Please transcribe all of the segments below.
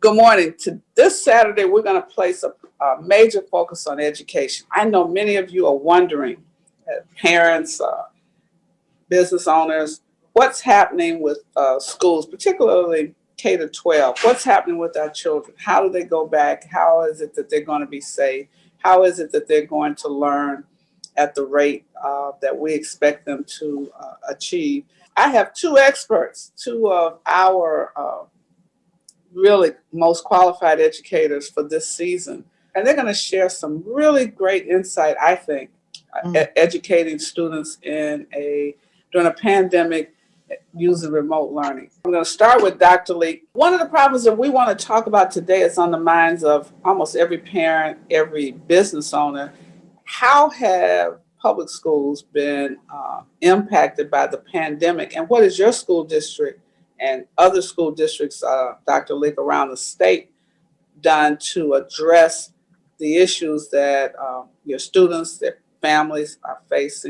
Good morning. This Saturday, we're going to place a major focus on education. I know many of you are wondering, parents, business owners, what's happening with schools, particularly K to 12. What's happening with our children? How do they go back? How is it that they're going to be safe? How is it that they're going to learn at the rate that we expect them to achieve? I have two experts, two of our really most qualified educators for this season. And they're going to share some really great insight, I think, educating students during a pandemic using remote learning. I'm going to start with Dr. Lee. One of the problems that we want to talk about today is on the minds of almost every parent, every business owner. How have public schools been impacted by the pandemic? And what is your school district and other school districts, Dr. Leek, around the state done to address the issues that your students, their families are faced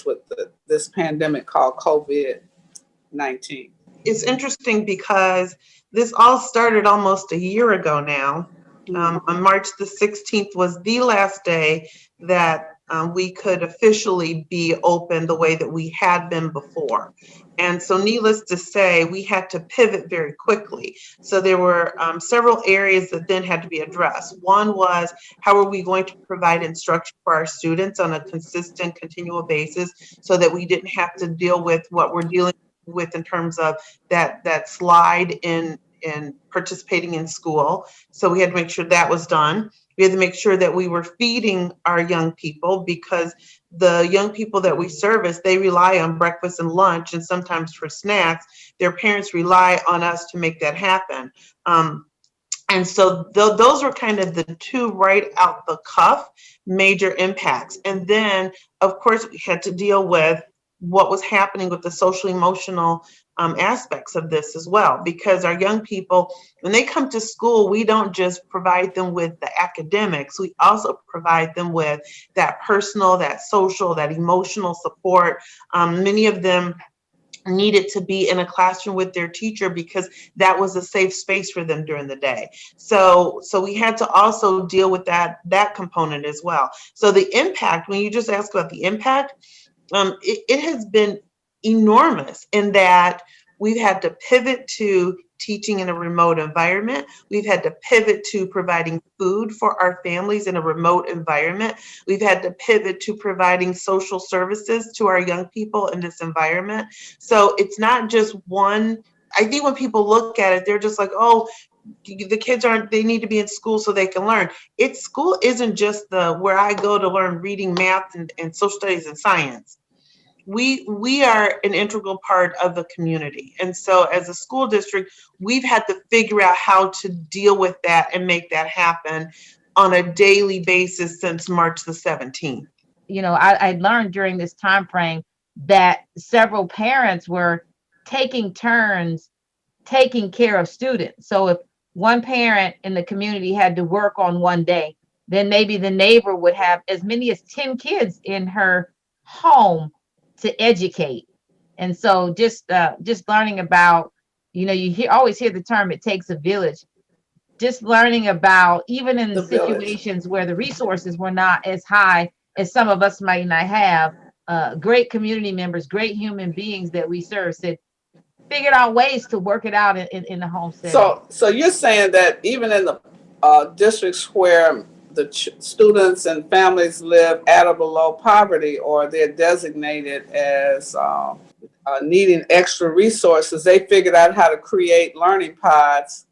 with this pandemic called COVID-19? It's interesting because this all started almost a year ago now. On March the 16th was the last day that we could officially be open the way that we had been before. And so needless to say, we had to pivot very quickly. So there were several areas that then had to be addressed. One was, how are we going to provide instruction for our students on a consistent, continual basis so that we didn't have to deal with what we're dealing with in terms of that slide in participating in school. So we had to make sure that was done. We had to make sure that we were feeding our young people, because the young people that we service, they rely on breakfast and lunch, and sometimes for snacks. Their parents rely on us to make that happen. And so those were kind of the two right out the cuff major impacts. And then, of course, we had to deal with what was happening with the social emotional aspects of this as well, because our young people, when they come to school, we don't just provide them with the academics, we also provide them with that personal, that social, that emotional support. Many of them needed to be in a classroom with their teacher because that was a safe space for them during the day. So we had to also deal with that component as well. So the impact, when you just asked about the impact, it has been enormous in that we've had to pivot to teaching in a remote environment. We've had to pivot to providing food for our families in a remote environment. We've had to pivot to providing social services to our young people in this environment. So it's not just one. I think when people look at it, they're just like, oh, the kids they need to be in school so they can learn. School isn't just where I go to learn reading, math, and social studies and science. We are an integral part of the community. And so as a school district, we've had to figure out how to deal with that and make that happen on a daily basis since March the 17th. You know, I learned during this time frame that several parents were taking turns taking care of students. So if one parent in the community had to work on one day, then maybe the neighbor would have as many as 10 kids in her home to educate. And so just learning about, you know, you always hear the term, it takes a village. Just learning about, even in the situations where the resources were not as high as some of us might not have, great community members, great human beings that we serve figured out ways to work it out in the home setting. So you're saying that even in the districts where the students and families live at or below poverty, or they're designated as needing extra resources, they figured out how to create learning pods.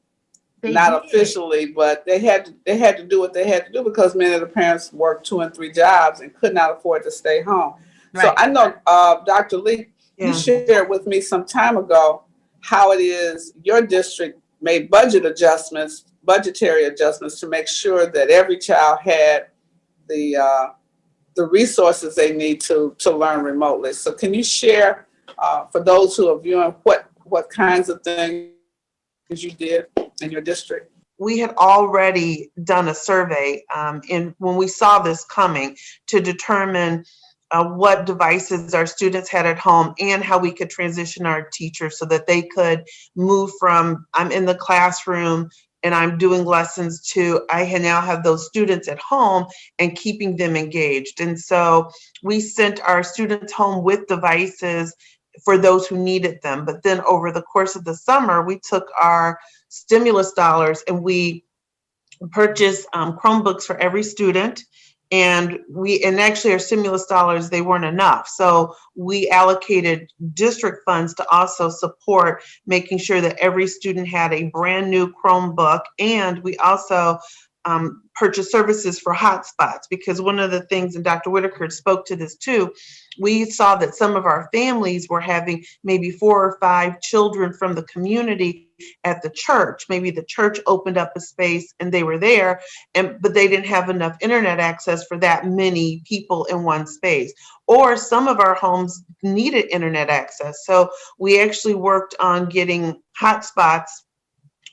Not officially, but they had to do what they had to do because many of the parents worked 2 and 3 jobs and could not afford to stay home. Right. So I know, Dr. Lee, you shared with me some time ago how it is your district made budgetary adjustments to make sure that every child had the resources they need to learn remotely. So can you share for those who are viewing what kinds of things you did in your district? We had already done a survey when we saw this coming to determine what devices our students had at home and how we could transition our teachers so that they could move from I'm in the classroom and I'm doing lessons to, now have those students at home and keeping them engaged. And so we sent our students home with devices for those who needed them. But then over the course of the summer, we took our stimulus dollars and we purchased Chromebooks for every student. And actually our stimulus dollars, they weren't enough. So we allocated district funds to also support making sure that every student had a brand new Chromebook. And we also purchased services for hotspots, because one of the things, and Dr. Whitaker spoke to this too, we saw that some of our families were having maybe 4 or 5 children from the community at the church. Maybe the church opened up a space and they were there, but they didn't have enough internet access for that many people in one space. Or some of our homes needed internet access. So we actually worked on getting hotspots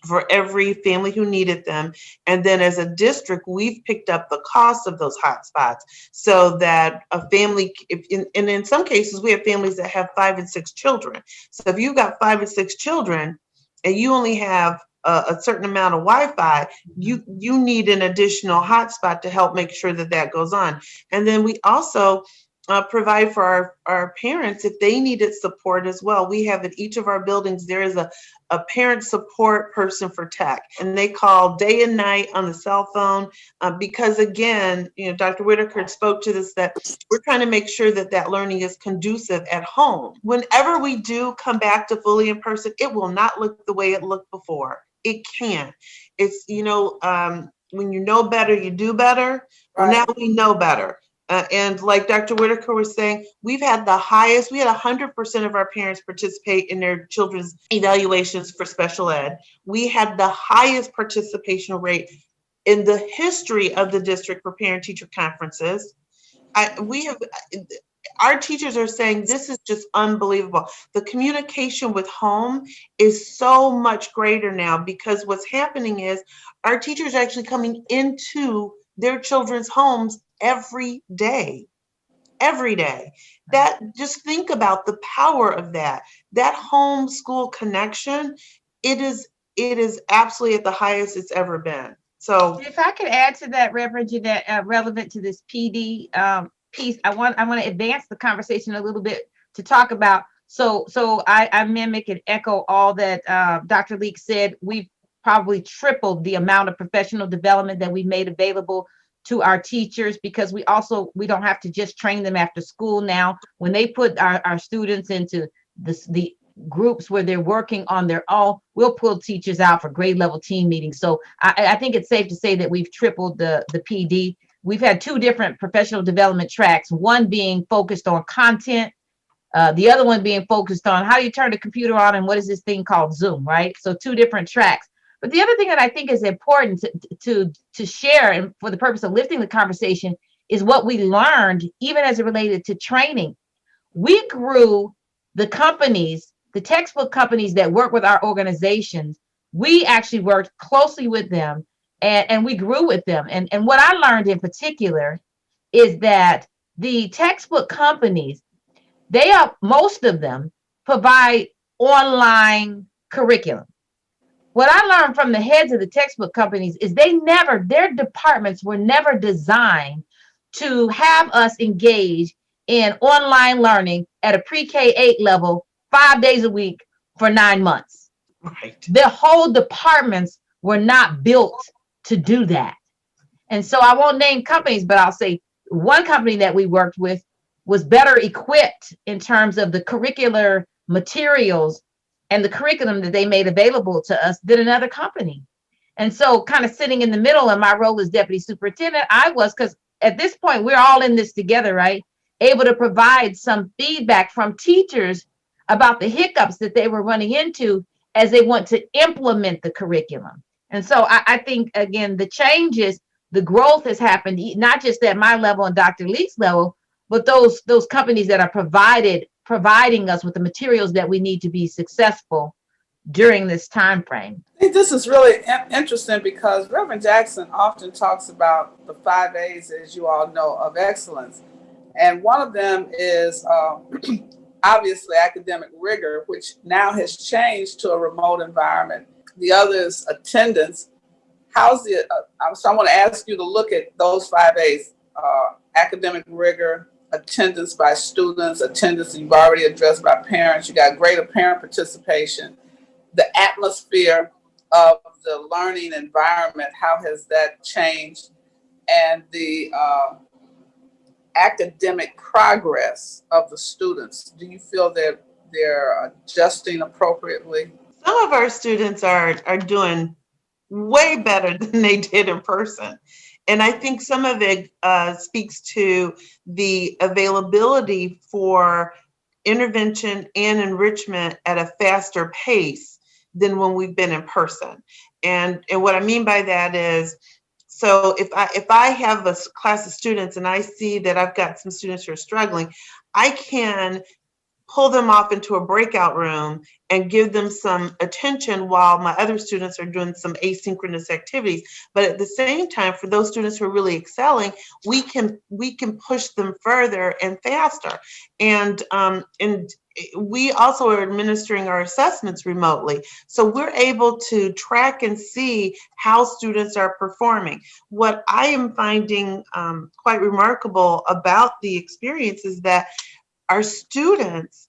for every family who needed them. And then as a district, we've picked up the cost of those hotspots so that a family, and in some cases, we have families that have 5 and 6 children. So if you've got 5 and 6 children and you only have a certain amount of Wi-Fi, you need an additional hotspot to help make sure that that goes on. And then we also provide for our parents if they needed support as well. We have at each of our buildings, there is a parent support person for tech, and they call day and night on the cell phone because again, Dr. Whitaker spoke to this, that we're trying to make sure that that learning is conducive at home. Whenever we do come back to fully in person, it will not look the way it looked before. It can't. It's, when you know better, you do better. Well, now we know better. And like Dr. Whitaker was saying, we had 100% of our parents participate in their children's evaluations for special ed. We had the highest participation rate in the history of the district for parent-teacher conferences. Our teachers are saying this is just unbelievable. The communication with home is so much greater now, because what's happening is our teachers are actually coming into their children's homes every day. That, just think about the power of that home school connection. It is absolutely at the highest it's ever been. So if I could add to that, Reverend Jeanette, relevant to this PD piece, I want to advance the conversation a little bit to talk about. So I mimic and echo all that Dr. Leek said. We've probably tripled the amount of professional development that we made available to our teachers, because we don't have to just train them after school now. When they put our students into the groups where they're working on their own, we'll pull teachers out for grade level team meetings. So I think it's safe to say that we've tripled the PD. We've had 2 different professional development tracks, one being focused on content, the other one being focused on how do you turn the computer on and what is this thing called Zoom, right? So 2 different tracks. But the other thing that I think is important to share, and for the purpose of lifting the conversation, is what we learned, even as it related to training. We grew the companies, the textbook companies that work with our organizations. We actually worked closely with them, and we grew with them. And what I learned in particular is that the textbook companies, most of them provide online curriculum. What I learned from the heads of the textbook companies is their departments were never designed to have us engage in online learning at a pre-K 8 level 5 days a week for 9 months. Right. Their whole departments were not built to do that. And so I won't name companies, but I'll say one company that we worked with was better equipped in terms of the curricular materials and the curriculum that they made available to us than another company. And so kind of sitting in the middle in my role as deputy superintendent, I was, because at this point, we're all in this together, right? Able to provide some feedback from teachers about the hiccups that they were running into as they want to implement the curriculum. And so I think, again, the changes, the growth has happened, not just at my level and Dr. Leek's level, but those companies that are providing us with the materials that we need to be successful during this time frame. I think this is really interesting because Reverend Jackson often talks about the 5 A's, as you all know, of excellence. And one of them is obviously academic rigor, which now has changed to a remote environment. The other is attendance, how's the, so I want to ask you to look at those 5 A's, academic rigor, attendance by students, attendance you've already addressed by parents, you got greater parent participation, the atmosphere of the learning environment, how has that changed, and the academic progress of the students. Do you feel that they're adjusting appropriately? Some of our students are doing way better than they did in person. And I think some of it speaks to the availability for intervention and enrichment at a faster pace than when we've been in person. And what I mean by that is, so if I have a class of students and I see that I've got some students who are struggling, I can pull them off into a breakout room and give them some attention while my other students are doing some asynchronous activities. But at the same time, for those students who are really excelling, we can push them further and faster. And we also are administering our assessments remotely. So we're able to track and see how students are performing. What I am finding quite remarkable about the experience is that our students,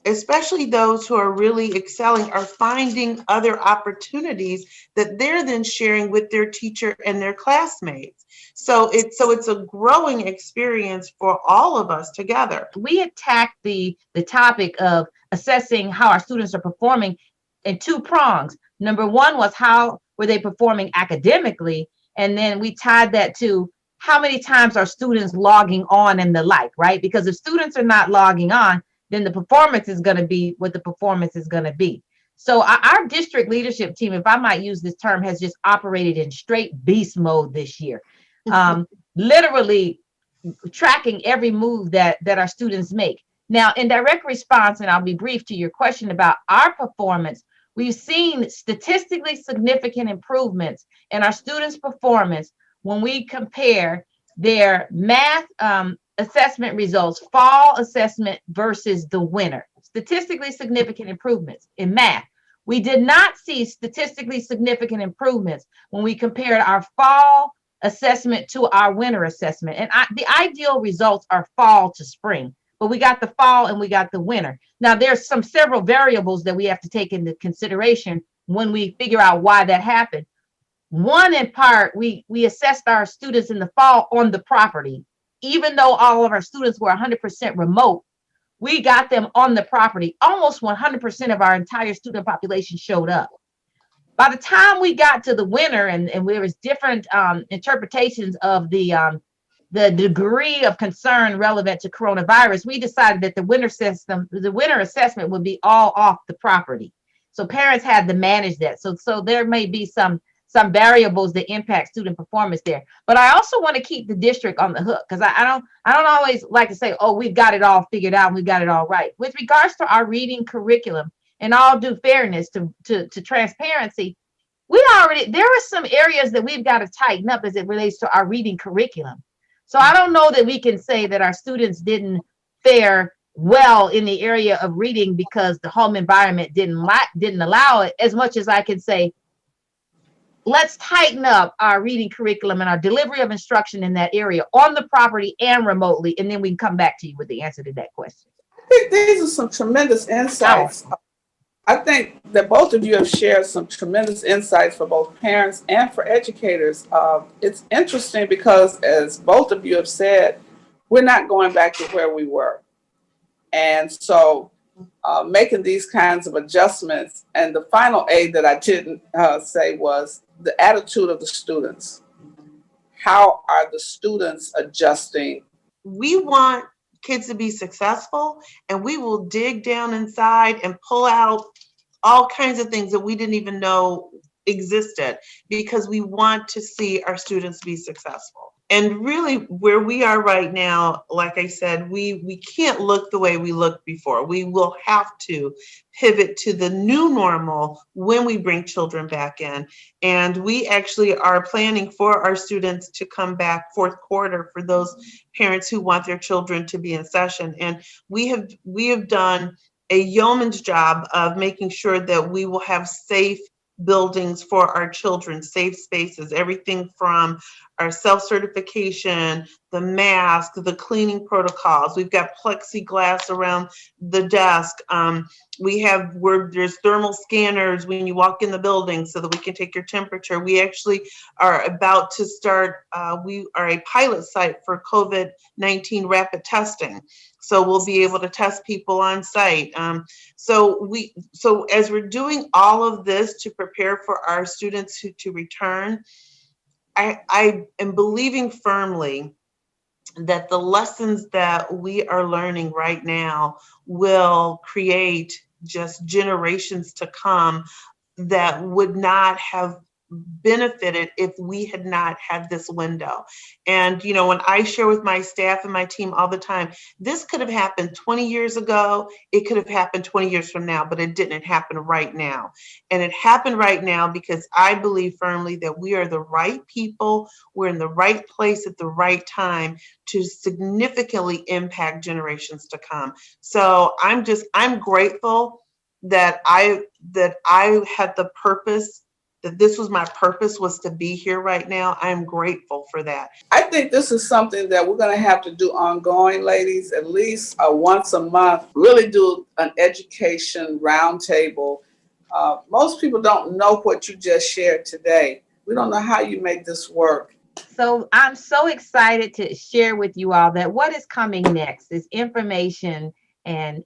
especially those who are really excelling, are finding other opportunities that they're then sharing with their teacher and their classmates. So it's a growing experience for all of us together. We attacked the topic of assessing how our students are performing in two prongs. Number one was how were they performing academically, and then we tied that to how many times are students logging on and the like, right? Because if students are not logging on, then the performance is going to be what the performance is going to be. So our district leadership team, if I might use this term, has just operated in straight beast mode this year. Literally tracking every move that our students make. Now, in direct response, and I'll be brief to your question about our performance, we've seen statistically significant improvements in our students' performance when we compare their math assessment results, fall assessment versus the winter. Statistically significant improvements in math. We did not see statistically significant improvements when we compared our fall assessment to our winter assessment. And the ideal results are fall to spring, but we got the fall and we got the winter. Now, there's several variables that we have to take into consideration when we figure out why that happened. One, in part, we assessed our students in the fall on the property. Even though all of our students were 100% remote, we got them on the property. Almost 100% of our entire student population showed up. By the time we got to the winter, and there was different interpretations of the degree of concern relevant to coronavirus, we decided that the winter assessment would be all off the property. So parents had to manage that. So there may be some variables that impact student performance there. But I also want to keep the district on the hook, because I don't always like to say, oh, we've got it all figured out and we've got it all right. With regards to our reading curriculum, and all due fairness to transparency, there are some areas that we've got to tighten up as it relates to our reading curriculum. So I don't know that we can say that our students didn't fare well in the area of reading because the home environment didn't allow it, as much as I can say, let's tighten up our reading curriculum and our delivery of instruction in that area on the property and remotely, and then we can come back to you with the answer to that question. I think these are some tremendous insights. I think that both of you have shared some tremendous insights for both parents and for educators. It's interesting because, as both of you have said, we're not going back to where we were. And so making these kinds of adjustments, and the final A that I didn't say was the attitude of the students. How are the students adjusting? We want kids to be successful, and we will dig down inside and pull out all kinds of things that we didn't even know existed, because we want to see our students be successful. And really, where we are right now, like I said, we can't look the way we looked before. We will have to pivot to the new normal when we bring children back in. And we actually are planning for our students to come back fourth quarter for those parents who want their children to be in session. And we have done a yeoman's job of making sure that we will have safe buildings for our children, safe spaces, everything from our self-certification, the mask, the cleaning protocols. We've got plexiglass around the desk. We have where there's thermal scanners when you walk in the building so that we can take your temperature. We actually are about to start, we are a pilot site for COVID-19 rapid testing. So we'll be able to test people on site. So as we're doing all of this to prepare for our students to return, I am believing firmly that the lessons that we are learning right now will create just generations to come that would not have benefited if we had not had this window. And, you know, when I share with my staff and my team all the time, this could have happened 20 years ago. It could have happened 20 years from now, but it didn't happen right now. And it happened right now because I believe firmly that we are the right people. We're in the right place at the right time to significantly impact generations to come. So I'm grateful that I had the purpose, that this was my purpose, was to be here right now. I'm grateful for that. I think this is something that we're going to have to do ongoing, ladies, at least once a month, really do an education roundtable. Most people don't know what you just shared today. We don't know how you make this work. So I'm so excited to share with you all that what is coming next is information and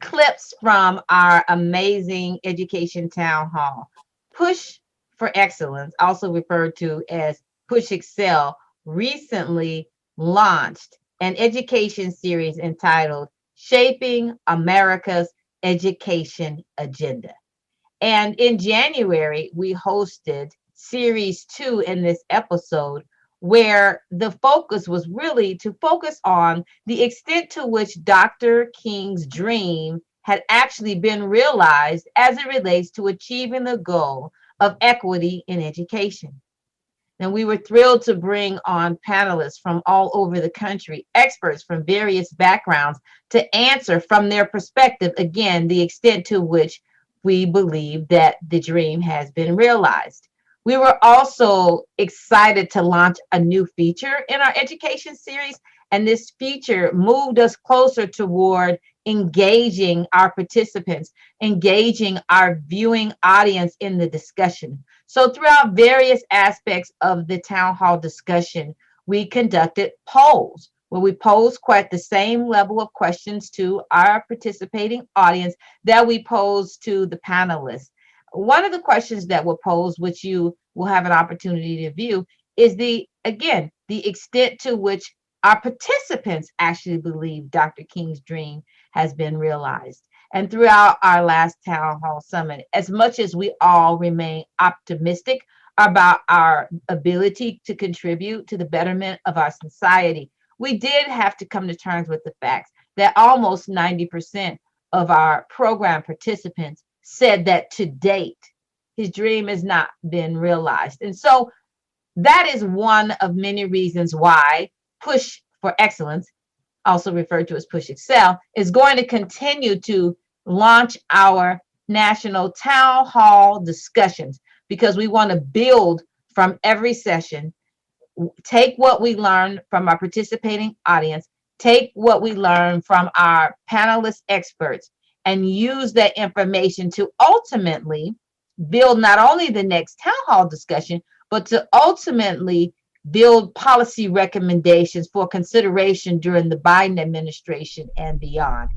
clips from our amazing education town hall. Push for Excellence, also referred to as Push Excel, recently launched an education series entitled Shaping America's Education Agenda. And in January, we hosted series 2 in this episode, where the focus was really to focus on the extent to which Dr. King's dream had actually been realized as it relates to achieving the goal of equity in education. And we were thrilled to bring on panelists from all over the country, experts from various backgrounds, to answer from their perspective, again, the extent to which we believe that the dream has been realized. We were also excited to launch a new feature in our education series, and this feature moved us closer toward engaging our participants, engaging our viewing audience in the discussion. So throughout various aspects of the town hall discussion, we conducted polls where we posed quite the same level of questions to our participating audience that we posed to the panelists. One of the questions that were posed, which you will have an opportunity to view, is the extent to which our participants actually believe Dr. King's dream has been realized. And throughout our last town hall summit, as much as we all remain optimistic about our ability to contribute to the betterment of our society, we did have to come to terms with the facts that almost 90% of our program participants said that to date, his dream has not been realized. And so that is one of many reasons why Push for Excellence, also referred to as Push Excel, is going to continue to launch our national town hall discussions, because we want to build from every session, take what we learn from our participating audience, take what we learn from our panelist experts, and use that information to ultimately build not only the next town hall discussion, but to ultimately build policy recommendations for consideration during the Biden administration and beyond.